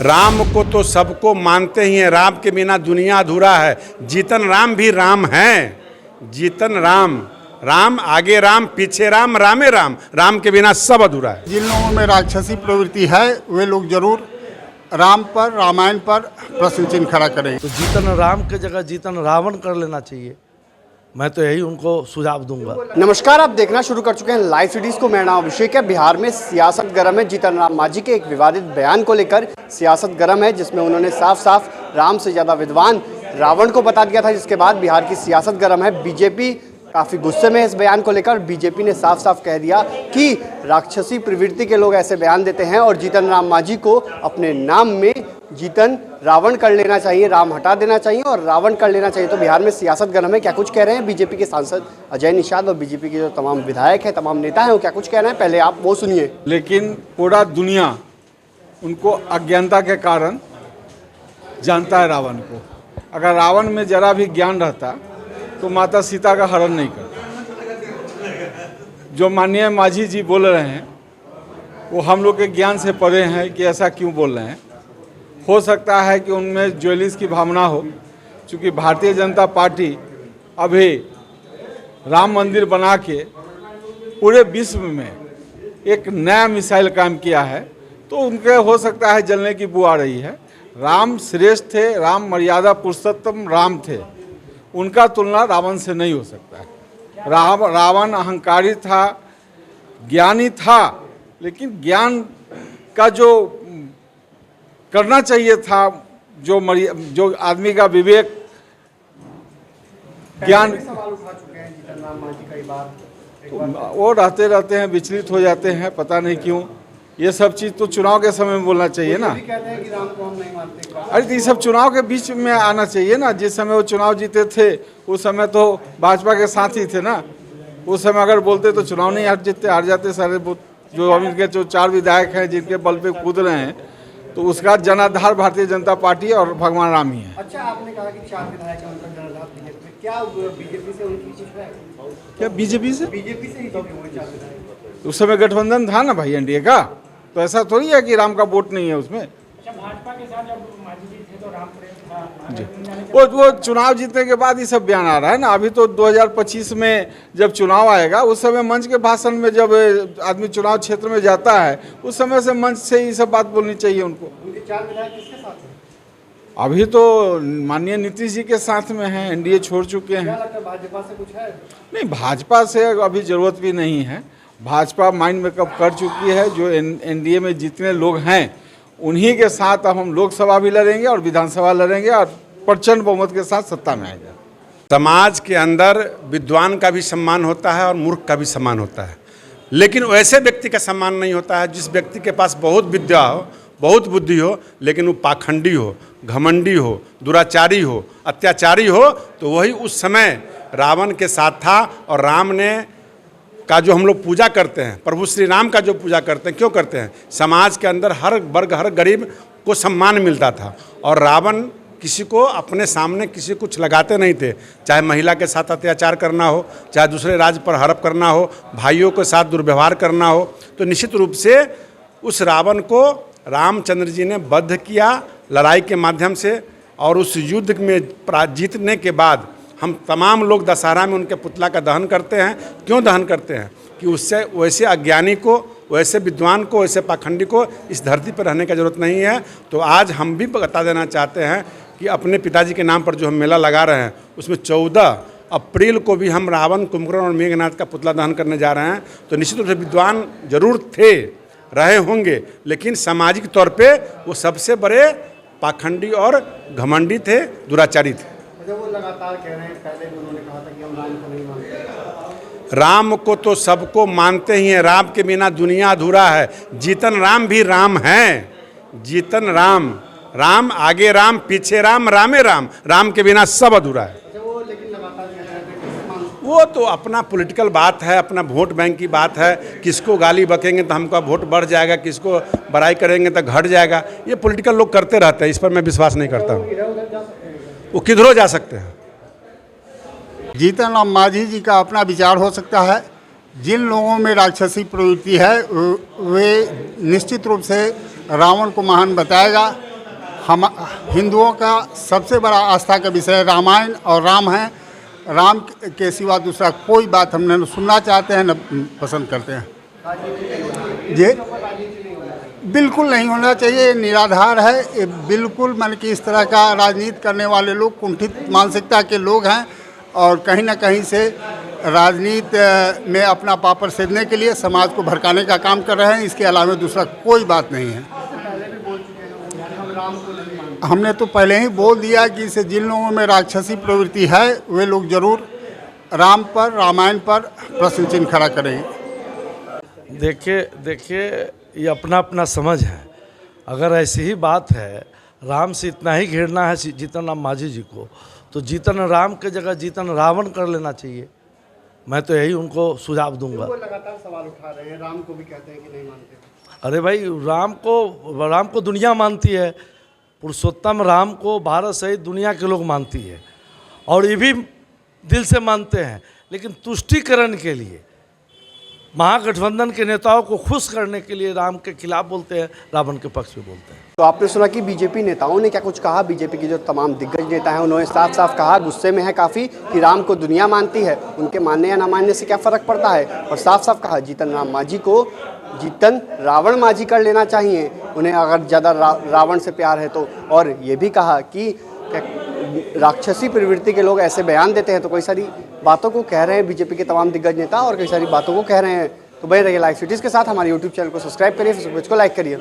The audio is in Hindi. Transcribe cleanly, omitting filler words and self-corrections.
राम को तो सबको मानते ही हैं, राम के बिना दुनिया अधूरा है। जीतन राम भी राम हैं, जीतन राम, राम आगे राम पीछे राम, रामे राम, राम के बिना सब अधूरा है। जिन लोगों में राक्षसी प्रवृत्ति है वे लोग जरूर राम पर, रामायण पर प्रश्न चिन्ह खड़ा करें। तो जीतन राम के जगह जीतन रावण कर लेना चाहिए। मैं तो यही उनको सुझाव दूंगा। नमस्कार, आप देखना शुरू कर चुके हैं लाइव सिटीज को। मेरा नाम अभिषेक है। बिहार में सियासत गर्म है। जीतन राम मांझी के एक विवादित बयान को लेकर सियासत गर्म है, जिसमें उन्होंने साफ साफ राम से ज़्यादा विद्वान रावण को बता दिया था, जिसके बाद बिहार की सियासत गर्म है। बीजेपी काफ़ी गुस्से में इस बयान को लेकर। बीजेपी ने साफ साफ कह दिया कि राक्षसी प्रवृत्ति के लोग ऐसे बयान देते हैं और जीतन राम मांझी को अपने नाम में जीतन रावण कर लेना चाहिए, राम हटा देना चाहिए और रावण कर लेना चाहिए। तो बिहार में सियासत गर्म है। क्या कुछ कह रहे हैं बीजेपी के सांसद अजय निषाद और बीजेपी के जो तमाम विधायक हैं, तमाम नेता हैं, वो क्या कुछ कह रहे हैं, पहले आप वो सुनिए। लेकिन पूरा दुनिया उनको अज्ञानता के कारण जानता है रावण को। अगर रावण में जरा भी ज्ञान रहता तो माता सीता का हरण नहीं करता। जो माननीय मांझी जी बोल रहे हैं वो हम लोग के ज्ञान से परे हैं कि ऐसा क्यों बोल रहे हैं। हो सकता है कि उनमें ज्वेलिस की भावना हो, क्योंकि भारतीय जनता पार्टी अभी राम मंदिर बना के पूरे विश्व में एक नया मिसाइल काम किया है, तो उनके हो सकता है जलने की बू आ रही है। राम श्रेष्ठ थे, राम मर्यादा पुरुषोत्तम राम थे, उनका तुलना रावण से नहीं हो सकता है। रावण अहंकारी था, ज्ञानी था, लेकिन ज्ञान का जो करना चाहिए था, जो आदमी का विवेक ज्ञान, तो वो रहते रहते हैं, विचलित हो जाते हैं, पता नहीं क्यों। ये सब चीज़ तो चुनाव के समय में बोलना चाहिए ना। अरे ये सब चुनाव के बीच में आना चाहिए ना। जिस समय वो चुनाव जीते थे उस समय तो भाजपा के साथ ही थे ना। उस समय अगर बोलते तो चुनाव नहीं हार जाते सारे। जो अभी के जो 4 विधायक हैं जिनके बल पे कूद रहे हैं, तो उसका जनाधार भारतीय जनता पार्टी और भगवान राम ही है। अच्छा, आपने कहा कि 4 विधायक हैं, उनका जनाधार बीजेपी में। क्या बीजेपी से उनकी कुछ है? क्या बीजेपी से ही जीते हुए 4 विधायक। उस समय गठबंधन था ना भाई, एनडीए का। तो ऐसा थोड़ी है कि राम का वोट नहीं है उसमें। भाजपा के साथ जब मांझी जी थे तो राम प्रेम था। वो चुनाव जीतने के बाद ये सब बयान आ रहा है ना। अभी तो 2025 में जब चुनाव आएगा, उस समय मंच के भाषण में जब आदमी चुनाव क्षेत्र में जाता है, उस समय से मंच से ये सब बात बोलनी चाहिए उनको। 4 विधायक किसके साथ हैं? अभी तो माननीय नीतीश जी के साथ में हैं, एनडीए छोड़ चुके हैं। भाजपा से कुछ है? नहीं, भाजपा से अभी जरूरत भी नहीं है। भाजपा माइंड मेकअप कर चुकी है। जो एनडीए में जितने लोग हैं उन्हीं के साथ अब हम लोकसभा भी लड़ेंगे और विधानसभा लड़ेंगे और प्रचंड बहुमत के साथ सत्ता में आएगा। समाज के अंदर विद्वान का भी सम्मान होता है और मूर्ख का भी सम्मान होता है, लेकिन वैसे व्यक्ति का सम्मान नहीं होता है जिस व्यक्ति के पास बहुत विद्या हो, बहुत बुद्धि हो, लेकिन वो पाखंडी हो, घमंडी हो, दुराचारी हो, अत्याचारी हो। तो वही उस समय रावण के साथ था। और राम ने का जो हम लोग पूजा करते हैं, प्रभु श्री राम का जो पूजा करते हैं, क्यों करते हैं? समाज के अंदर हर वर्ग, हर गरीब को सम्मान मिलता था। और रावण किसी को अपने सामने किसी कुछ लगाते नहीं थे, चाहे महिला के साथ अत्याचार करना हो, चाहे दूसरे राज्य पर हड़प करना हो, भाइयों के साथ दुर्व्यवहार करना हो। तो निश्चित रूप से उस रावण को रामचंद्र जी ने वध किया लड़ाई के माध्यम से। और उस युद्ध में जीतने के बाद हम तमाम लोग दशहरा में उनके पुतला का दहन करते हैं। क्यों दहन करते हैं? कि उससे वैसे अज्ञानी को, वैसे विद्वान को, वैसे पाखंडी को इस धरती पर रहने की जरूरत नहीं है। तो आज हम भी बता देना चाहते हैं कि अपने पिताजी के नाम पर जो हम मेला लगा रहे हैं, उसमें 14 अप्रैल को भी हम रावण, कुंभकर्ण और मेघनाथ का पुतला दहन करने जा रहे हैं। तो निश्चित रूप से विद्वान जरूर थे, रहे होंगे, लेकिन सामाजिक तौर पर वो सबसे बड़े पाखंडी और घमंडी थे, दुराचारी थे। वो लगातार कह रहे हैं, पहले भी उन्होंने कहा था कि हम राम को नहीं मानते। राम को तो सबको मानते ही हैं, राम के बिना दुनिया अधूरा है। जीतन राम भी राम हैं, जीतन राम, राम आगे राम पीछे राम, रामे राम, राम के बिना सब अधूरा है। वो तो अपना पॉलिटिकल बात है, अपना वोट बैंक की बात है। किसको गाली बकेंगे तो हमका वोट बढ़ जाएगा, किसको बड़ाई करेंगे तो घट जाएगा। ये पॉलिटिकल लोग करते रहते हैं, इस पर मैं विश्वास नहीं करता हूँ। वो किधरों जा सकते हैं। जीतन राम मांझी जी का अपना विचार हो सकता है। जिन लोगों में राक्षसी प्रवृत्ति है वे निश्चित रूप से रावण को महान बताएगा। हम हिंदुओं का सबसे बड़ा आस्था का विषय रामायण और राम है। राम के सिवा दूसरा कोई बात हम न सुनना चाहते हैं न पसंद करते हैं। ये बिल्कुल नहीं होना चाहिए, ये निराधार है। ये बिल्कुल मन की इस तरह का राजनीति करने वाले लोग कुंठित मानसिकता के लोग हैं और कहीं ना कहीं से राजनीति में अपना पापड़ सेधने के लिए समाज को भड़काने का काम कर रहे हैं। इसके अलावा दूसरा कोई बात नहीं है। हमने तो पहले ही बोल दिया कि इसे जिन लोगों में राक्षसी प्रवृत्ति है वे लोग जरूर राम पर, रामायण पर प्रश्न चिन्ह खड़ा करेंगे। देखिए ये अपना अपना समझ है। अगर ऐसी ही बात है, राम से इतना ही घृणा है जीतन राम मांझी जी को, तो जीतन राम के जगह जीतन रावण कर लेना चाहिए। मैं तो यही उनको सुझाव दूंगा। वो लगातार सवाल उठा रहे हैं, राम को भी कहते हैं कि नहीं मानते। अरे भाई, राम को दुनिया मानती है। पुरुषोत्तम राम को भारत सहित दुनिया के लोग मानती है और ये भी दिल से मानते हैं। लेकिन तुष्टीकरण के लिए, महागठबंधन के नेताओं को खुश करने के लिए राम के खिलाफ बोलते हैं, रावण के पक्ष में बोलते हैं। तो आपने सुना कि बीजेपी नेताओं ने क्या कुछ कहा। बीजेपी के जो तमाम दिग्गज नेता हैं उन्होंने साफ साफ कहा, गुस्से में है काफ़ी, कि राम को दुनिया मानती है, उनके मानने या ना मानने से क्या फ़र्क पड़ता है। और साफ साफ कहा जीतन राम मांझी को जीतन रावण मांझी कर लेना चाहिए, उन्हें अगर ज़्यादा रावण से प्यार है तो। और ये भी कहा कि राक्षसी प्रवृत्ति के लोग ऐसे बयान देते हैं, तो कई सारी बातों को कह रहे हैं बीजेपी के तमाम दिग्गज नेता और कई सारी बातों को कह रहे हैं। तो बने रहिए लाइव सिटीज़ के साथ। हमारे यूट्यूब चैनल को सब्सक्राइब करिए, फेसबुक पेज को लाइक करिए।